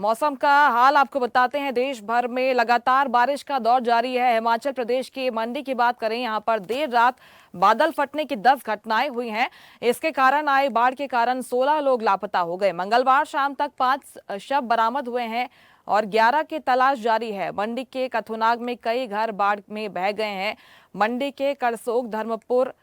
मौसम का हाल आपको बताते हैं। देश भर में लगातार बारिश का दौर जारी है। हिमाचल प्रदेश की मंडी की बात करें, यहां पर देर रात बादल फटने की 10 घटनाएं हुई हैं। इसके कारण आई बाढ़ के कारण 16 लोग लापता हो गए। मंगलवार शाम तक 5 शव बरामद हुए हैं और 11 की तलाश जारी है। मंडी के कथुनाग में कई घर बाढ़ में बह गए हैं। मंडी के करसोग, धर्मपुर,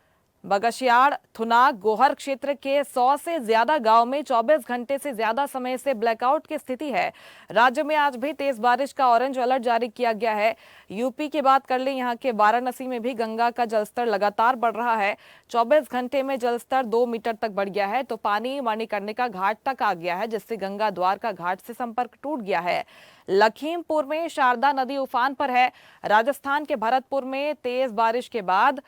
बगशियाड़, थुनाग, गोहर क्षेत्र के 100 से ज्यादा गांव में 24 घंटे से ज्यादा समय से ब्लैकआउट की स्थिति है। राज्य में आज भी तेज बारिश का ऑरेंज अलर्ट जारी किया गया है। यूपी की बात कर लें, यहां के वाराणसी में भी गंगा का जलस्तर लगातार बढ़ रहा है। 24 घंटे में जलस्तर 2 मीटर तक बढ़ गया है तो पानी मणिकर्णिका घाट तक आ गया है, जिससे गंगा द्वारका घाट से संपर्क टूट गया है। लखीमपुर में शारदा नदी उफान पर है। राजस्थान के भरतपुर में तेज बारिश के बाद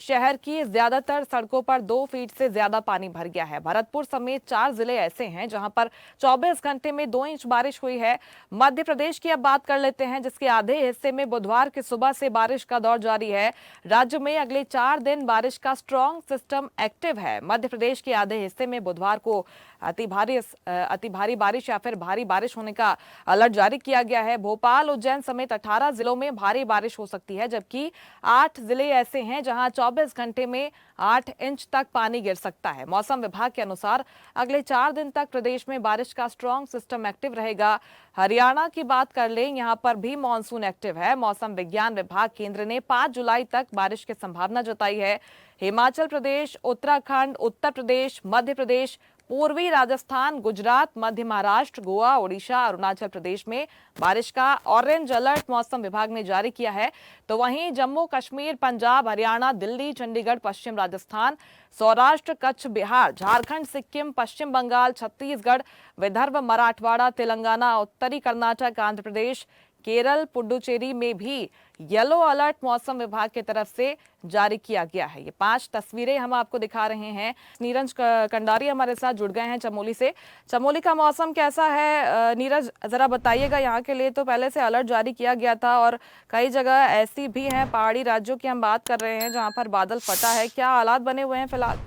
शहर की ज्यादातर सड़कों पर 2 फीट से ज्यादा पानी भर गया है। भरतपुर समेत 4 जिले ऐसे हैं जहां पर 24 घंटे में 2 इंच बारिश हुई है। मध्य प्रदेश की अब बात कर लेते हैं, जिसके आधे हिस्से में बुधवार की सुबह से बारिश का दौर जारी है। राज्य में अगले 4 दिन बारिश का स्ट्रॉन्ग सिस्टम एक्टिव है। मध्य प्रदेश के आधे हिस्से में बुधवार को अति भारी बारिश या फिर भारी बारिश होने का अलर्ट जारी किया गया है। भोपाल, उज्जैन समेत 18 जिलों में भारी बारिश हो सकती है, जबकि 8 जिले ऐसे हैं जहां 24 घंटे में 8 इंच तक पानी गिर सकता है। मौसम विभाग के अनुसार अगले 4 दिन तक प्रदेश में बारिश का स्ट्रॉन्ग सिस्टम एक्टिव रहेगा। हरियाणा की बात कर लें, यहां पर भी मानसून एक्टिव है। मौसम विज्ञान विभाग केंद्र ने 5 जुलाई तक बारिश की संभावना जताई है। हिमाचल प्रदेश, उत्तराखंड, उत्तर प्रदेश, मध्य प्रदेश, पूर्वी राजस्थान, गुजरात, मध्य महाराष्ट्र, गोवा, ओडिशा, अरुणाचल प्रदेश में बारिश का ऑरेंज अलर्ट मौसम विभाग ने जारी किया है। तो वहीं जम्मू कश्मीर, पंजाब, हरियाणा, दिल्ली, चंडीगढ़, पश्चिम राजस्थान, सौराष्ट्र, कच्छ, बिहार, झारखंड, सिक्किम, पश्चिम बंगाल, छत्तीसगढ़, विदर्भ, मराठवाड़ा, तेलंगाना, उत्तरी कर्नाटक, आंध्र प्रदेश, केरल, पुडुचेरी में भी येलो अलर्ट मौसम विभाग की तरफ से जारी किया गया है। ये 5 तस्वीरें हम आपको दिखा रहे हैं। नीरज कंडारी हमारे साथ जुड़ गए हैं चमोली से। चमोली का मौसम कैसा है नीरज, जरा बताइएगा। यहाँ के लिए तो पहले से अलर्ट जारी किया गया था और कई जगह ऐसी भी हैं, पहाड़ी राज्यों की हम बात कर रहे हैं, जहाँ पर बादल फटा है। क्या हालात बने हुए हैं फिलहाल?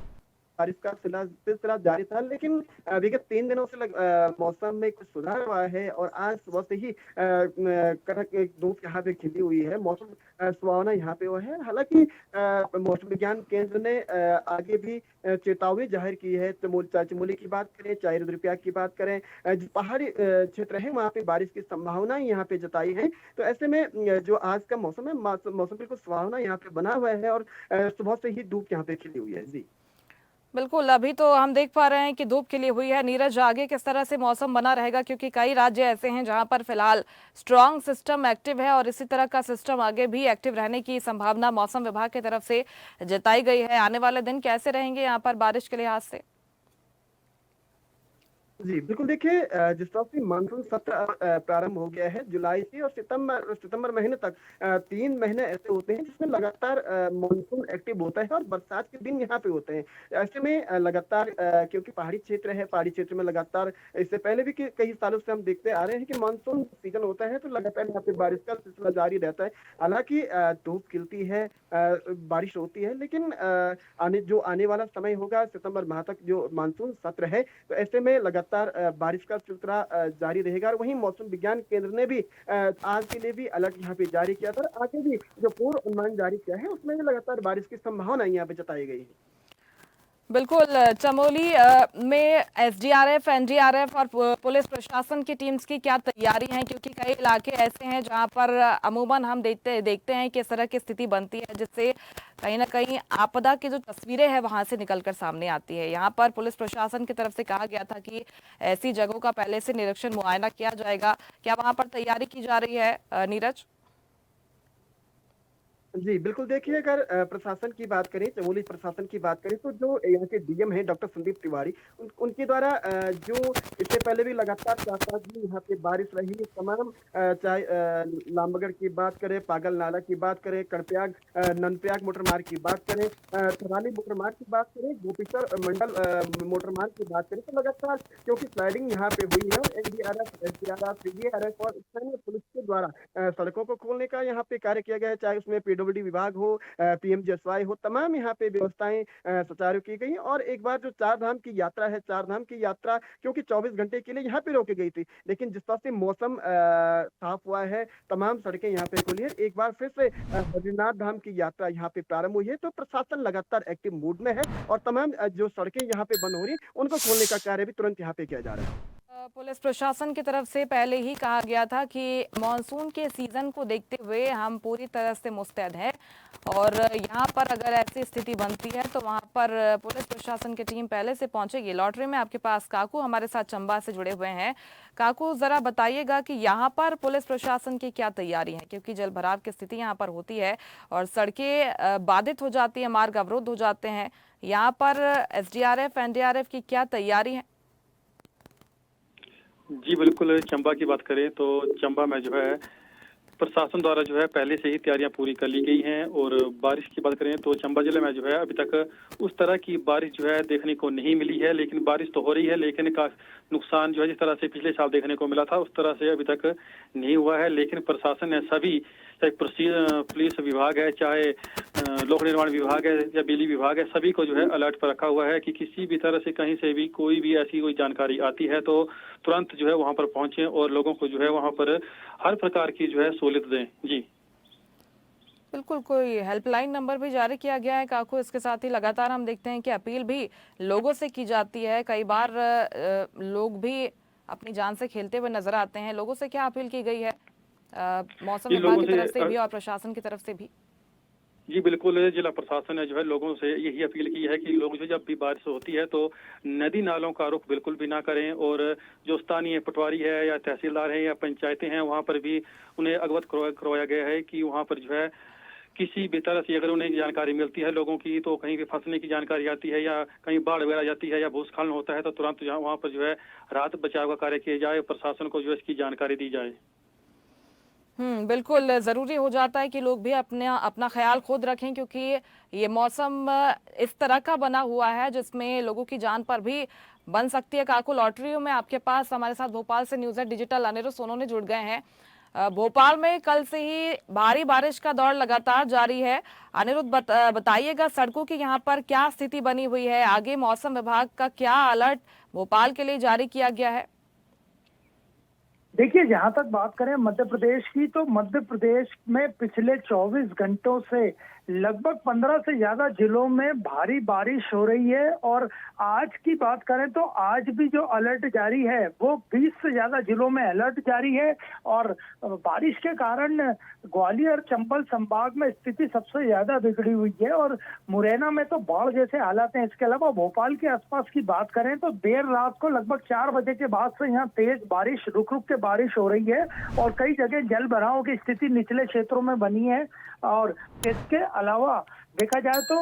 बारिश का सिलसिला जारी था, लेकिन विगत 3 दिनों से मौसम में कुछ सुधार हुआ है और आज सुबह से ही कड़क एक धूप यहाँ पे खिली हुई है। मौसम सुहावना यहाँ पे हुआ है। हालांकि मौसम विज्ञान केंद्र ने आगे भी चेतावनी जाहिर की है। चमोली की बात करें, चाहे रुद्रप्रयाग की बात करें, जो पहाड़ी क्षेत्र है वहाँ पे बारिश की संभावना यहाँ पे जताई है। तो ऐसे में जो आज का मौसम है, मौसम बिल्कुल सुहावना यहाँ पे बना हुआ है और सुबह से ही धूप यहाँ पे खिली हुई है। जी बिल्कुल, अभी तो हम देख पा रहे हैं कि धूप खिली हुई है। नीरज, आगे किस तरह से मौसम बना रहेगा, क्योंकि कई राज्य ऐसे हैं जहां पर फिलहाल स्ट्रॉन्ग सिस्टम एक्टिव है और इसी तरह का सिस्टम आगे भी एक्टिव रहने की संभावना मौसम विभाग की तरफ से जताई गई है। आने वाले दिन कैसे रहेंगे यहाँ पर बारिश के लिहाज से? जी बिल्कुल, देखिए जिस तरह से मानसून सत्र प्रारंभ हो गया है जुलाई से, और सितंबर महीने तक 3 महीने ऐसे होते हैं जिसमें लगातार मानसून एक्टिव होता है और बरसात के दिन यहाँ पे होते हैं। ऐसे में लगातार क्योंकि पहाड़ी क्षेत्र है, पहाड़ी क्षेत्र में लगातार इससे पहले भी कई सालों से हम देखते आ रहे हैं कि मानसून सीजन होता है तो लगातार यहाँ पे बारिश का सिलसिला जारी रहता है। हालांकि धूप खिलती है, बारिश होती है, लेकिन आने वाला समय होगा सितंबर माह तक जो मानसून सत्र है, तो ऐसे में लगातार बारिश का सिलसिला जारी रहेगा। और वहीं मौसम विज्ञान केंद्र ने भी आज के लिए भी अलर्ट यहाँ पे जारी किया था। आगे भी जो पूर्व अनुमान जारी किया है उसमें भी लगातार बारिश की संभावना यहाँ पे जताई गई है। बिल्कुल, चमोली में एसडीआरएफ, एनडीआरएफ और पुलिस प्रशासन की टीम्स की क्या तैयारी है, क्योंकि कई इलाके ऐसे हैं जहां पर अमूमन हम देखते हैं कि इस तरह की स्थिति बनती है, जिससे कहीं ना कहीं आपदा की जो तस्वीरें हैं वहां से निकलकर सामने आती है। यहाँ पर पुलिस प्रशासन की तरफ से कहा गया था कि ऐसी जगहों का पहले से निरीक्षण, मुआयना किया जाएगा। क्या वहां पर तैयारी की जा रही है नीरज? जी बिल्कुल, देखिए अगर प्रशासन की बात करें, चमोली प्रशासन की बात करें, तो जो यहाँ के डीएम हैं डॉक्टर संदीप तिवारी, उनके द्वारा जो इससे पहले भी लगातार 4-5 दिन यहाँ पे बारिश रही है। तमाम चाहे लामबगड़ की बात करें, पागल नाला की बात करें, कड़प्रयाग नंदप्रयाग मोटर मार्ग की बात करें, थराली मोटर मार्ग की बात करें, गोपीसर मंडल मोटर मार्ग की बात करें, तो लगातार क्योंकि स्लाइडिंग यहाँ पे हुई है और एनडीआरएफ, एसडीआरएफ, सीडीआरएफ और स्थानीय पुलिस के द्वारा सड़कों को खोलने का यहाँ पे कार्य किया गया है। चाहे उसमें पीडब्ल्यूडी विभाग हो, पीएमजीएसवाई हो, तमाम यहाँ पे व्यवस्थाएं सुचारू की गई। और एक बार जो चार धाम की यात्रा है, चार धाम की यात्रा क्योंकि 24 घंटे के लिए यहाँ पे रोकी गई थी, लेकिन जिस तरह से मौसम साफ हुआ है, तमाम सड़कें यहाँ पे खुली है, एक बार फिर से बद्रीनाथ धाम की यात्रा यहाँ पे प्रारंभ हुई है, तो प्रशासन लगातार एक्टिव मूड में है और तमाम जो सड़कें यहाँ पे बंद हो रही उनको खोलने का कार्य भी तुरंत यहाँ पे किया जा रहा है। पुलिस प्रशासन की तरफ से पहले ही कहा गया था कि मॉनसून के सीजन को देखते हुए हम पूरी तरह से मुस्तैद हैं और यहाँ पर अगर ऐसी स्थिति बनती है तो वहाँ पर पुलिस प्रशासन की टीम पहले से पहुंचेगी। लॉटरी में आपके पास काकू हमारे साथ चंबा से जुड़े हुए हैं। काकू, जरा बताइएगा कि यहाँ पर पुलिस प्रशासन की क्या तैयारी है, क्योंकि जल भराव की स्थिति यहाँ पर होती है और सड़कें बाधित हो जाती है, मार्ग अवरुद्ध हो जाते हैं। यहाँ पर एसडीआरएफ एनडीआरएफ की क्या तैयारी है? जी बिल्कुल, चंबा की बात करें तो चंबा में जो है प्रशासन द्वारा जो है पहले से ही तैयारियां पूरी कर ली गई हैं। और बारिश की बात करें तो चंबा जिले में जो है अभी तक उस तरह की बारिश जो है देखने को नहीं मिली है, लेकिन बारिश तो हो रही है, लेकिन का नुकसान जो है जिस तरह से पिछले साल देखने को मिला था उस तरह से अभी तक नहीं हुआ है। लेकिन प्रशासन ने सभी, चाहे पुलिस विभाग है, चाहे लोक निर्माण विभाग है या बिजली विभाग है, सभी को जो है अलर्ट पर रखा हुआ है कि किसी भी तरह से कहीं से भी कोई भी ऐसी कोई जानकारी आती है तो तुरंत जो है वहां पर पहुंचे और लोगों को जो है वहां पर हर प्रकार की जो है सहूलियत दें। जी बिल्कुल, कोई हेल्पलाइन नंबर भी जारी किया गया है काकू? इसके साथ ही लगातार हम देखते हैं कि अपील भी लोगों से की जाती है। कई बार लोग भी अपनी जान से खेलते हुए नजर आते हैं। लोगों से क्या अपील की गई है मौसम विभाग की तरफ से भी और प्रशासन की तरफ से भी? जी बिल्कुल, जिला प्रशासन ने जो है लोगों से यही अपील की है कि लोग जो जब भी बारिश होती है तो नदी नालों का रुख बिल्कुल भी ना करें और जो स्थानीय पटवारी है या तहसीलदार है या पंचायतें हैं वहां पर भी उन्हें अवगत करवाया गया है कि वहां पर जो है किसी भी तरह से अगर उन्हें जानकारी मिलती है लोगों की, तो कहीं भी फंसने की जानकारी आती है या कहीं बाढ़ वगैरह जाती है या भूस्खलन होता है तो तुरंत वहां पर जो है राहत बचाव का कार्य किया जाए, प्रशासन को जो है इसकी जानकारी दी जाए। बिल्कुल ज़रूरी हो जाता है कि लोग भी अपना ख्याल खुद रखें, क्योंकि ये मौसम इस तरह का बना हुआ है जिसमें लोगों की जान पर भी बन सकती है। काकू, लॉटरियों में आपके पास हमारे साथ भोपाल से news at digital Aniruddh Sonone जुड़ गए हैं। भोपाल में कल से ही भारी बारिश का दौर लगातार जारी है। अनिरुद्ध, बताइएगा सड़कों की यहाँ पर क्या स्थिति बनी हुई है, आगे मौसम विभाग का क्या अलर्ट भोपाल के लिए जारी किया गया है? देखिए, जहां तक बात करें मध्य प्रदेश की, तो मध्य प्रदेश में पिछले 24 घंटों से लगभग 15 से ज्यादा जिलों में भारी बारिश हो रही है। और आज की बात करें तो आज भी जो अलर्ट जारी है वो 20 से ज्यादा जिलों में अलर्ट जारी है। और बारिश के कारण ग्वालियर चंबल संभाग में स्थिति सबसे ज्यादा बिगड़ी हुई है और मुरैना में तो बाढ़ जैसे हालात हैं। इसके अलावा भोपाल के आसपास की बात करें तो देर रात को लगभग 4 बजे के बाद से यहाँ तेज बारिश, रुक रुक के बारिश हो रही है और कई जगह जल भराव की स्थिति निचले क्षेत्रों में बनी है। और इसके अलावा देखा जाए तो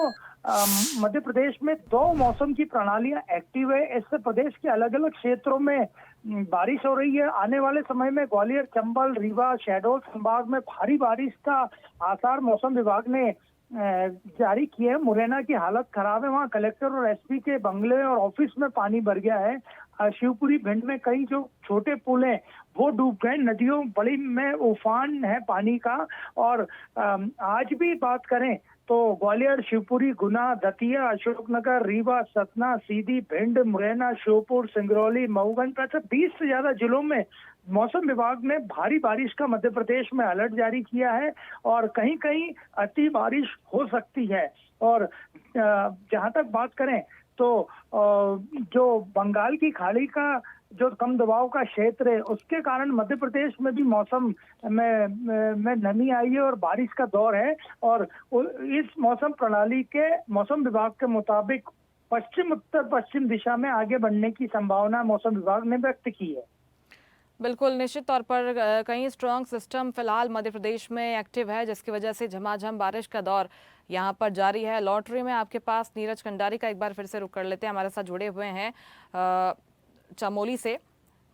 मध्य प्रदेश में 2 मौसम की प्रणालियां एक्टिव है। इससे प्रदेश के अलग अलग क्षेत्रों में बारिश हो रही है। आने वाले समय में ग्वालियर, चंबल, रीवा, शहडोल संभाग में भारी बारिश का आसार मौसम विभाग ने जारी किए हैं। मुरैना की हालत खराब है, वहाँ कलेक्टर और एसपी के बंगले और ऑफिस में पानी भर गया है। शिवपुरी, भिंड में कई जो छोटे पुल हैं वो डूब गए। नदियों बड़ी में उफान है पानी का। और आज भी बात करें तो ग्वालियर, शिवपुरी, गुना, दतिया, अशोकनगर, रीवा, सतना, सीधी, भिंड, मुरैना, श्योपुर, सिंगरौली, मऊगंज, ऐसे 20 से ज्यादा जिलों में मौसम विभाग ने भारी बारिश का मध्य प्रदेश में अलर्ट जारी किया है और कहीं कहीं अति बारिश हो सकती है। और जहां तक बात करें तो जो बंगाल की खाड़ी का जो कम दबाव का क्षेत्र है उसके कारण मध्य प्रदेश में भी मौसम में नमी आई है और बारिश का दौर है। और इस मौसम प्रणाली के मौसम विभाग के मुताबिक पश्चिम उत्तर पश्चिम दिशा में आगे बढ़ने की संभावना मौसम विभाग ने व्यक्त की है। बिल्कुल, निश्चित तौर पर कई स्ट्रॉन्ग सिस्टम फिलहाल मध्य प्रदेश में एक्टिव है, जिसकी वजह से झमाझम बारिश का दौर यहाँ पर जारी है। लॉटरी में आपके पास नीरज कंडारी का एक बार फिर से रुख कर लेते हैं, हमारे साथ जुड़े हुए हैं चमोली से।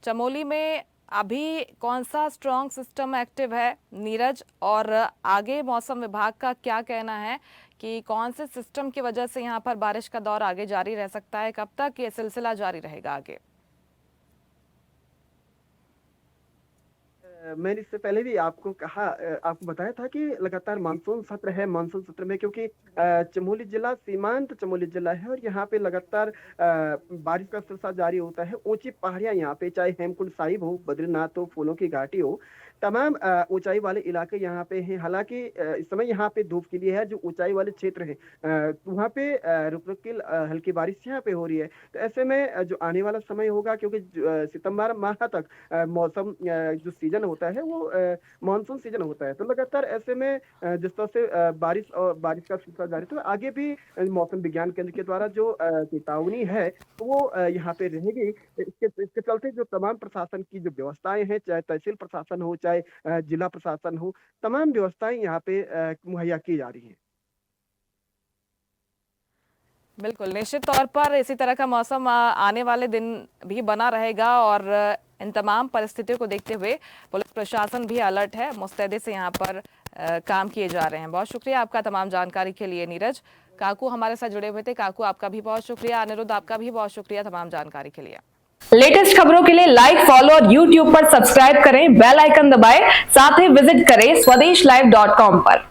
चमोली में अभी कौन सा स्ट्रॉन्ग सिस्टम एक्टिव है नीरज, और आगे मौसम विभाग का क्या कहना है कि कौन से सिस्टम की वजह से यहाँ पर बारिश का दौर आगे जारी रह सकता है, कब तक ये सिलसिला जारी रहेगा आगे? मैंने इससे पहले भी आपको कहा, आपको बताया था कि लगातार मानसून सत्र है। मानसून सत्र में क्योंकि चमोली जिला सीमांत चमोली जिला है और यहाँ पे लगातार बारिश का सिलसिला जारी होता है। ऊंची पहाड़ियां यहाँ पे, चाहे हेमकुंड साहिब हो, बद्रीनाथ हो, फूलों की घाटी हो, तमाम ऊंचाई वाले इलाके यहाँ पे हैं। हालांकि इस समय यहाँ पे धूप खिली है। जो ऊंचाई वाले क्षेत्र हैं वहाँ पे रुक रुक के हल्की बारिश यहाँ पे हो रही है। तो ऐसे में जो आने वाला समय होगा, क्योंकि सितंबर माह तक मौसम जो सीजन होता है वो मानसून सीजन होता है। तो लगातार ऐसे में जिस तरह से बारिश और बारिश का सिलसिला जारी, तो आगे भी मौसम विज्ञान केंद्र के द्वारा जो चेतावनी है तो वो यहाँ पे रहेगी। इसके चलते जो तमाम प्रशासन की जो व्यवस्थाएं हैं, चाहे तहसील प्रशासन हो, चाहे जिला प्रशासन हो, तमाम व्यवस्थाएं यहाँ पे मुहैया की जा रही हैं। बिल्कुल, निश्चित तौर पर इसी तरह का मौसम आने वाले दिन भी बना रहेगा और इन तमाम परिस्थितियों को देखते हुए पुलिस प्रशासन भी अलर्ट है। मुस्तैदी से यहाँ पर काम किए जा रहे हैं। बहुत शुक्रिया आपका तमाम जानकारी के लिए नीरज। काकू हमारे साथ जुड़े हुए थे। काकू आपका भी बहुत शुक्रिया। अनिरुद्ध आपका भी बहुत शुक्रिया तमाम जानकारी के लिए। लेटेस्ट खबरों के लिए लाइक, फॉलो और यूट्यूब पर सब्सक्राइब करें, बेल आइकन दबाएं, साथ ही विजिट करें swedishlive.com पर।